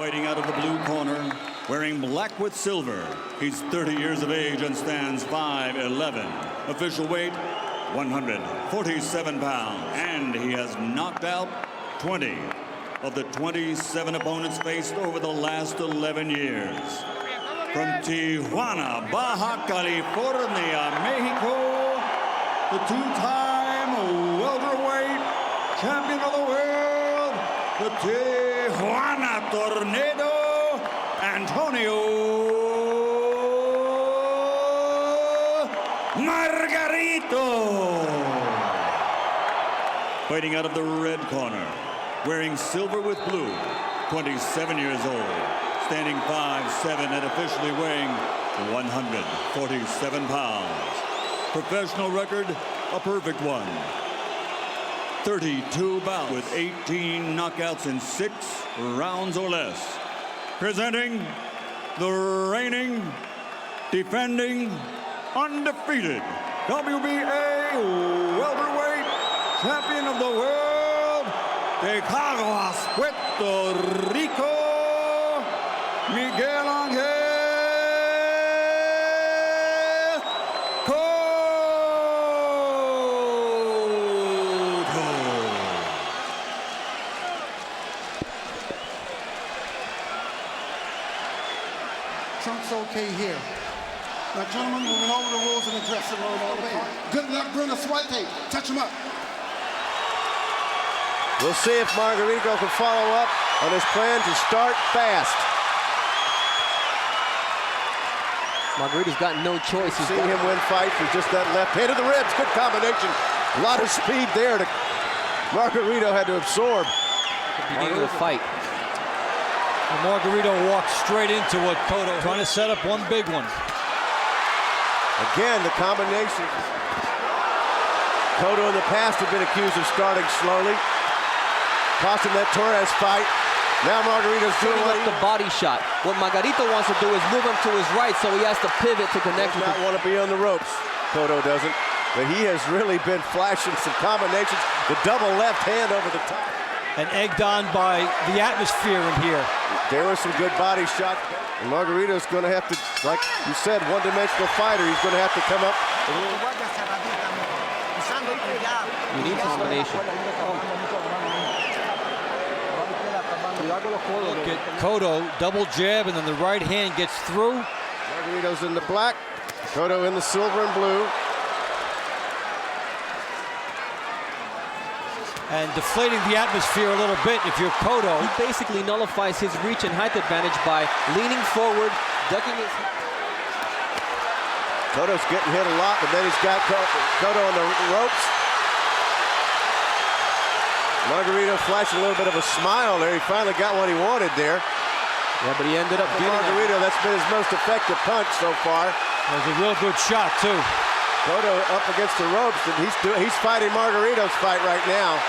Fighting out of the blue corner, wearing black with silver. He's 30 years of age and stands 5'11". Official weight, 147 pounds. And he has knocked out 20 of the 27 opponents faced over the last 11 years. From Tijuana, Baja California, Mexico, the two-time welterweight champion of the world, the Tijuana Tornado, Antonio Margarito. Fighting out of the red corner, wearing silver with blue, 27 years old, standing 5'7" and officially weighing 147 pounds. Professional record, a perfect one. 32 bouts with 18 knockouts in 6 rounds or less. Presenting the reigning, defending, undefeated WBA Welterweight Champion of the world, de Caguas, Puerto Rico, Miguel Cotto. Trump's okay here. Now, gentlemen, we went over the rules in the dressing room all the way. Good luck, Bruno Suarte. Touch him up. We'll see if Margarito can follow up on his plan to start fast. Margarito's got no choice. You've seen him win fights with just that left hand of the ribs. Good combination. A lot of speed there. Margarito had to absorb. Beginning of the fight. And Margarito walked straight into what Cotto trying to set up one big one. Again, the combination. Cotto in the past had been accused of starting slowly. Cost him that Torres fight. Now Margarito's doing the body shot. What Margarito wants to do is move him to his right, so he has to pivot to connect. Does not want to be on the ropes. Cotto doesn't. But he has really been flashing some combinations. The double left hand over the top. And egged on by the atmosphere in here. There were some good body shots. And Margarito's going to have to, like you said, one-dimensional fighter. He's going to have to come up. You need combination. Look at Cotto, double jab, and then the right hand gets through. Margarito's in the black, Cotto in the silver and blue. And deflating the atmosphere a little bit if you're Cotto. He basically nullifies his reach and height advantage by leaning forward, ducking his... Cotto's getting hit a lot, but then he's got Cotto on the ropes. Margarito flashing a little bit of a smile there. He finally got what he wanted there. Yeah, but he ended up getting Margarito. That's been his most effective punch so far. That was a real good shot, too. Cotto up against the ropes, and he's fighting Margarito's fight right now.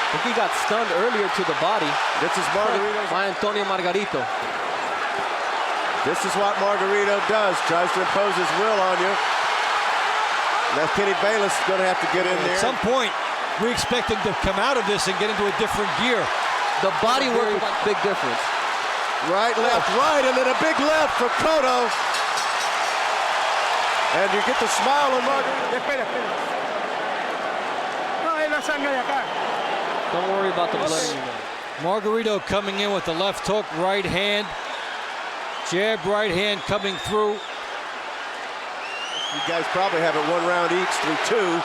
I think he got stunned earlier to the body. This is Margarito. By Antonio Margarito. This is what Margarito does. Tries to impose his will on you. Now Kenny Bayless is going to have to get in there. At some point, we expect him to come out of this and get into a different gear. The body work is a big difference. Right, left, right, and then a big left for Cotto. And you get the smile on Margarito. Don't worry about the blood. Margarito coming in with the left hook, right hand. Jab, right hand coming through. You guys probably have it 1 round each through 2.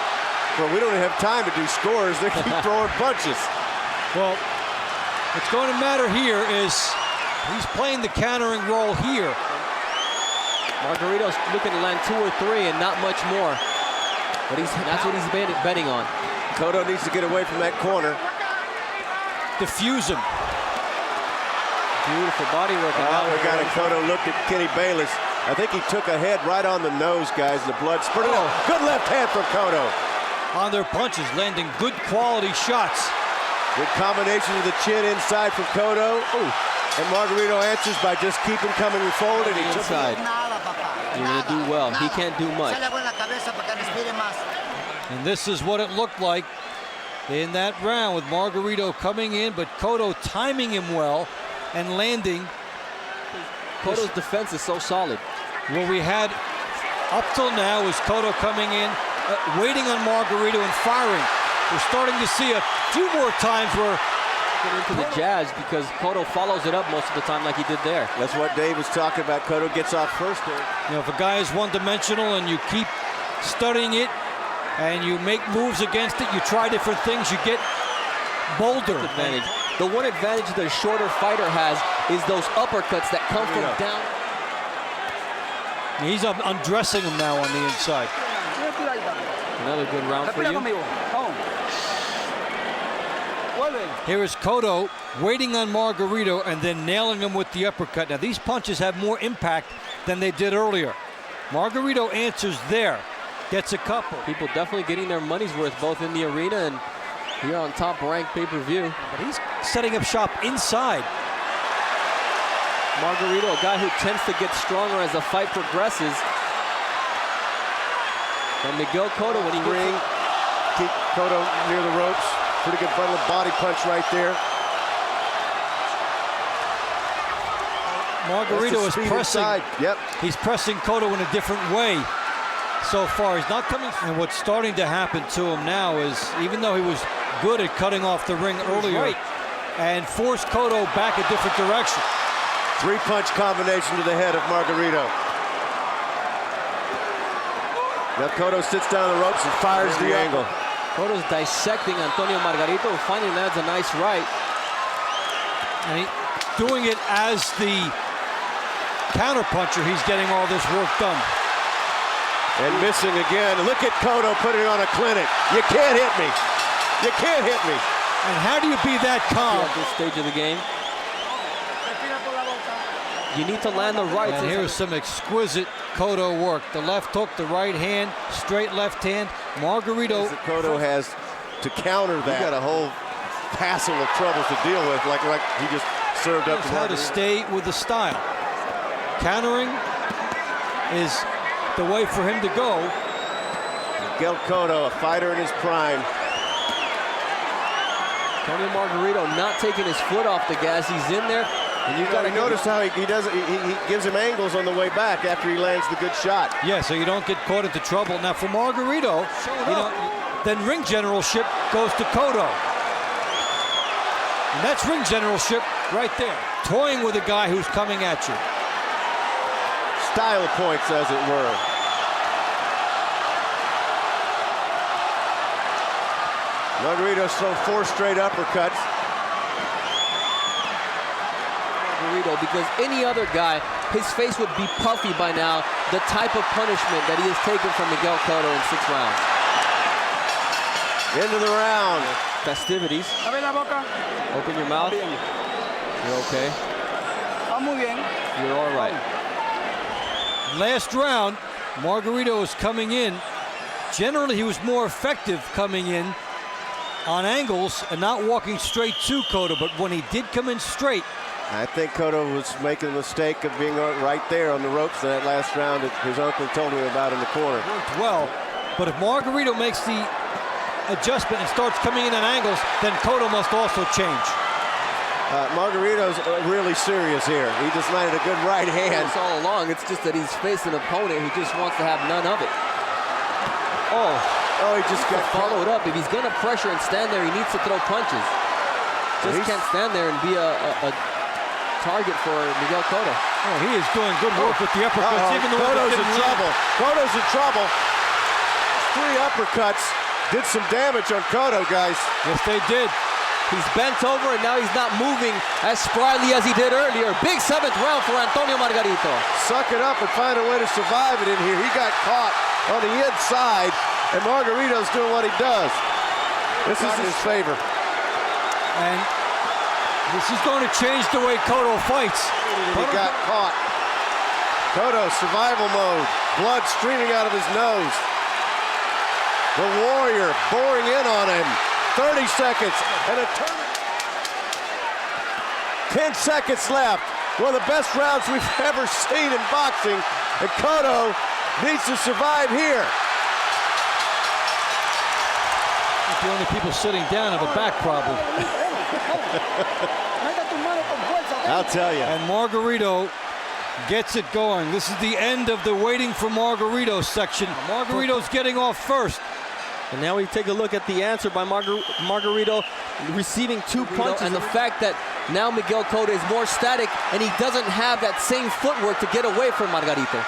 But we don't have time to do scores. They keep throwing punches. Well, what's going to matter here is he's playing the countering role here. Margarito's looking to land 2 or 3 and not much more. But that's what he's betting on. Cotto needs to get away from that corner. Diffuse him. Beautiful body work. Now we got a Cotto look at Kenny Bayless. I think he took a head right on the nose, guys, and the blood spurted out. Good left hand from Cotto. On their punches, landing good quality shots. Good combination of the chin inside from Cotto. And Margarito answers by just keeping coming forward. And he inside. You're going to do well. He can't do much. And this is what it looked like in that round with Margarito coming in, but Cotto timing him well and landing. Cotto's defense is so solid. What we had up till now is Cotto coming in, waiting on Margarito and firing. We're starting to see a few more times where Get into the jabs because Cotto follows it up most of the time like he did there. That's what Dave was talking about. Cotto gets off first there. you know, if a guy is one-dimensional and you keep studying it and you make moves against it, you try different things, you get bolder. Advantage. The one advantage the shorter fighter has is those uppercuts that come from down. He's undressing him now on the inside. Another good round for you. Here is Cotto waiting on Margarito and then nailing him with the uppercut. Now these punches have more impact than they did earlier. Margarito answers there, gets a couple. People definitely getting their money's worth both in the arena and here on Top Rank pay-per-view. But he's setting up shop inside. Margarito, a guy who tends to get stronger as the fight progresses. And Miguel Cotto, when he Ring, keep Cotto near the ropes. Pretty good bundle body punch right there. Margarito is pressing. Inside. Yep. He's pressing Cotto in a different way so far. He's not coming. And what's starting to happen to him now is, even though he was good at cutting off the ring earlier, and forced Cotto back a different direction. Three-punch combination to the head of Margarito. Now Cotto sits down the ropes and fires the angle. Cotto's dissecting Antonio Margarito, who finally lands a nice right. And doing it as the counterpuncher, he's getting all this work done. And missing again. Look at Cotto putting on a clinic. You can't hit me. You can't hit me. And how do you be that calm? At this stage of the game, you need to land the right. And here's some exquisite Cotto work. The left hook, the right hand, straight left hand. Margarito. Cotto has to counter that. He got a whole passel of troubles to deal with, like he just served up to how to stay with the style. Countering is the way for him to go. Miguel Cotto, a fighter in his prime. Antonio Margarito not taking his foot off the gas. He's in there. And you got to notice how he does it. He gives him angles on the way back after he lands the good shot. Yeah, so you don't get caught into trouble. Now for Margarito, then ring generalship goes to Cotto. And that's ring generalship right there. Toying with a guy who's coming at you. Style points, as it were. Margarito's thrown 4 straight uppercuts. Because any other guy, his face would be puffy by now, the type of punishment that he has taken from Miguel Cotto in 6 rounds. Into the round. Festivities. Open your mouth. You're okay. You're all right. Last round, Margarito is coming in. Generally, he was more effective coming in on angles and not walking straight to Cotto, but when he did come in straight, I think Cotto was making the mistake of being right there on the ropes in that last round that his uncle told me about in the corner. Worked well, but if Margarito makes the adjustment and starts coming in on angles, then Cotto must also change. Margarito's really serious here. He just landed a good right hand. It's all along. It's just that he's faced an opponent who just wants to have none of it. Oh, he just got followed up. If he's going to pressure and stand there, he needs to throw punches. Just can't stand there and be a target for Miguel Cotto. Oh, he is doing good work with the uppercuts. Even the Cotto's in trouble. Cotto's in trouble. 3 uppercuts did some damage on Cotto, guys. Yes, they did. He's bent over and now he's not moving as spryly as he did earlier. Big 7th round for Antonio Margarito. Suck it up and find a way to survive it in here. He got caught on the inside, and Margarito's doing what he does. This is his favor. And this is going to change the way Cotto fights. He got caught. Cotto, survival mode. Blood streaming out of his nose. The Warrior boring in on him. 30 seconds and a turn. 10 seconds left. One of the best rounds we've ever seen in boxing. And Cotto needs to survive here. The only people sitting down have a back problem. I'll tell you. And Margarito gets it going. This is the end of the waiting for Margarito section. Margarito's getting off first. And now we take a look at the answer by Margarito, receiving 2 punches. And the fact that now Miguel Cotto is more static and he doesn't have that same footwork to get away from Margarito.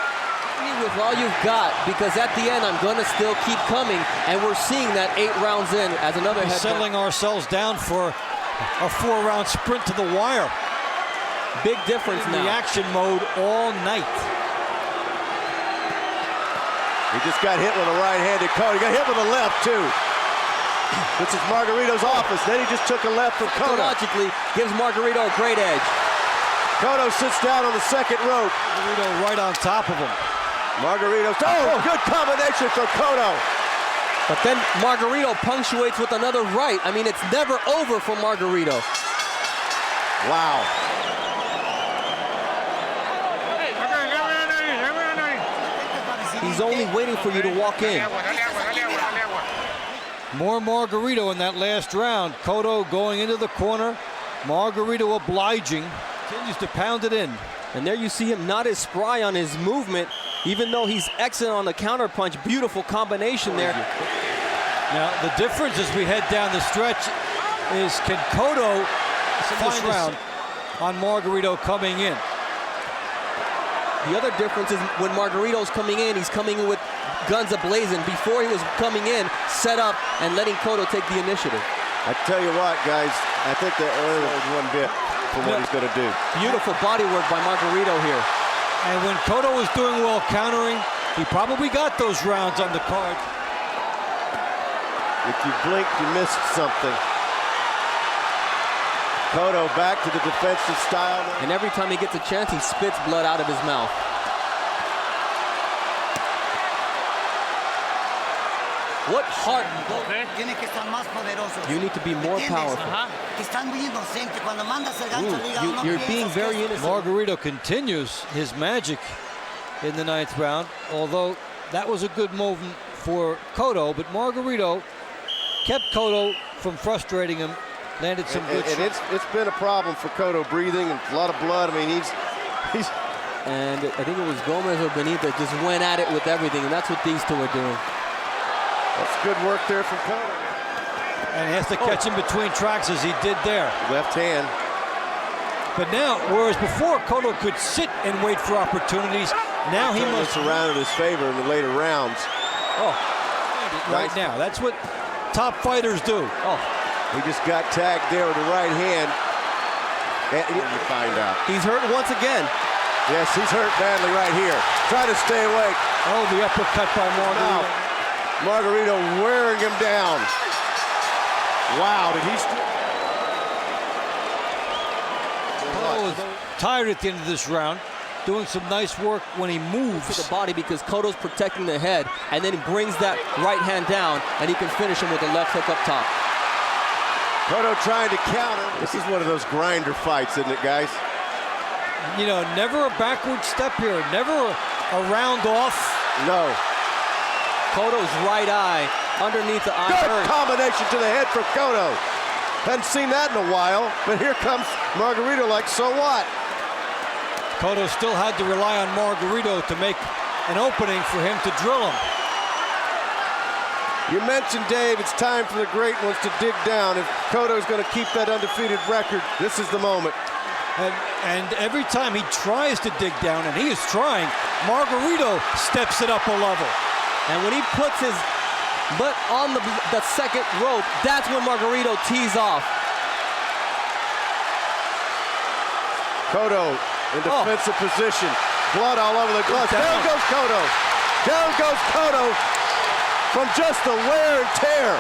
With all you've got, because at the end I'm going to still keep coming, and we're seeing that 8 rounds in as another head. Settling ourselves down for a 4-round sprint to the wire. Big difference now. Reaction mode all night. He just got hit with a right-handed Cotto. He got hit with a left, too. This is Margarito's office. Then he just took a left from Cotto. Logically gives Margarito a great edge. Cotto sits down on the second rope. Margarito right on top of him. Margarito, good combination for Cotto. But then Margarito punctuates with another right. I mean, it's never over for Margarito. Wow. He's only waiting for you to walk in. More Margarito in that last round. Cotto going into the corner. Margarito obliging. Continues to pound it in. And there you see him not as spry on his movement, even though he's excellent on the counter punch. Beautiful combination there. Now, the difference as we head down the stretch is, can Cotto find this round on Margarito coming in? The other difference is when Margarito's coming in, he's coming in with guns a-blazing. Before he was coming in, set up, and letting Cotto take the initiative. I tell you what, guys, I think that was one bit for what he's going to do. Beautiful body work by Margarito here. And when Cotto was doing well countering, he probably got those rounds on the card. If you blinked, you missed something. Cotto back to the defensive style. And every time he gets a chance, he spits blood out of his mouth. What heart? You need to be more powerful. Ooh, you're being very innocent. Margarito continues his magic in the 9th round, although that was a good movement for Cotto, but Margarito kept Cotto from frustrating him, landed some good shots. It's been a problem for Cotto, breathing and a lot of blood. I mean, he's and I think it was Gomez or Benitez just went at it with everything, and that's what these two are doing. That's good work there from Cotto. And he has to catch him between tracks as he did there. Left hand. But now, whereas before Cotto could sit and wait for opportunities, now he must around in his favor in the later rounds. Oh, right now. That's what top fighters do. Oh, he just got tagged there with the right hand. And you find out. He's hurt once again. Yes, he's hurt badly right here. Try to stay awake. Oh, the uppercut by Margarito. Now, Margarito wearing him down. Wow, did he still? Cotto was tired at the end of this round, doing some nice work when he moves. To the body because Cotto's protecting the head, and then he brings that right hand down, and he can finish him with a left hook up top. Cotto trying to counter. This is one of those grinder fights, isn't it, guys? You know, never a backward step here, never a round off. No. Cotto's right eye underneath the eye. Good combination to the head for Cotto. Hadn't seen that in a while, but here comes Margarito like, so what? Cotto still had to rely on Margarito to make an opening for him to drill him. You mentioned, Dave, it's time for the great ones to dig down. If Cotto's going to keep that undefeated record, this is the moment. And every time he tries to dig down, and he is trying, Margarito steps it up a level. And when he puts his butt on the second rope, that's when Margarito tees off. Cotto in defensive position. Blood all over the gloves. Down goes Cotto. Down goes Cotto from just the wear and tear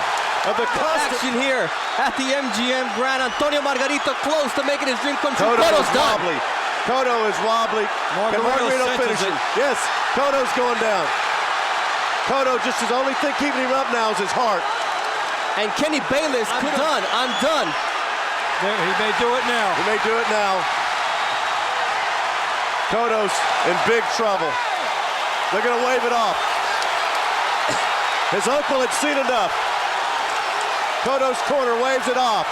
of the action here at the MGM Grand. Antonio Margarito close to making his dream come true. Cotto's wobbly. Cotto is wobbly. Can Margarito finish it? Yes, Cotto's going down. Cotto, just his only thing keeping him up now is his heart. And Kenny Bayless, I'm done. There, he may do it now. He may do it now. Cotto's in big trouble. They're going to wave it off. His uncle had seen enough. Cotto's corner waves it off.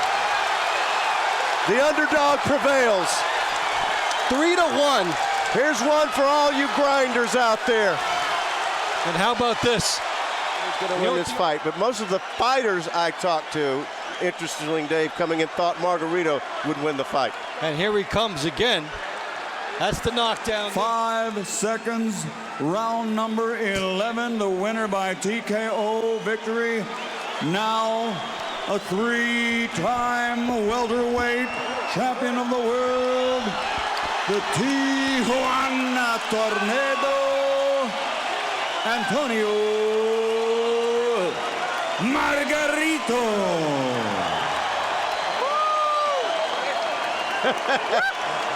The underdog prevails. 3-1. Here's one for all you grinders out there. And how about this? Who's going to win this fight? But most of the fighters I talked to, interestingly, Dave, coming in, thought Margarito would win the fight. And here he comes again. That's the knockdown. 5 seconds, round number 11, the winner by TKO victory. Now a 3-time welterweight champion of the world, the Tijuana Tornado, Antonio Margarito.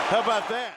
How about that?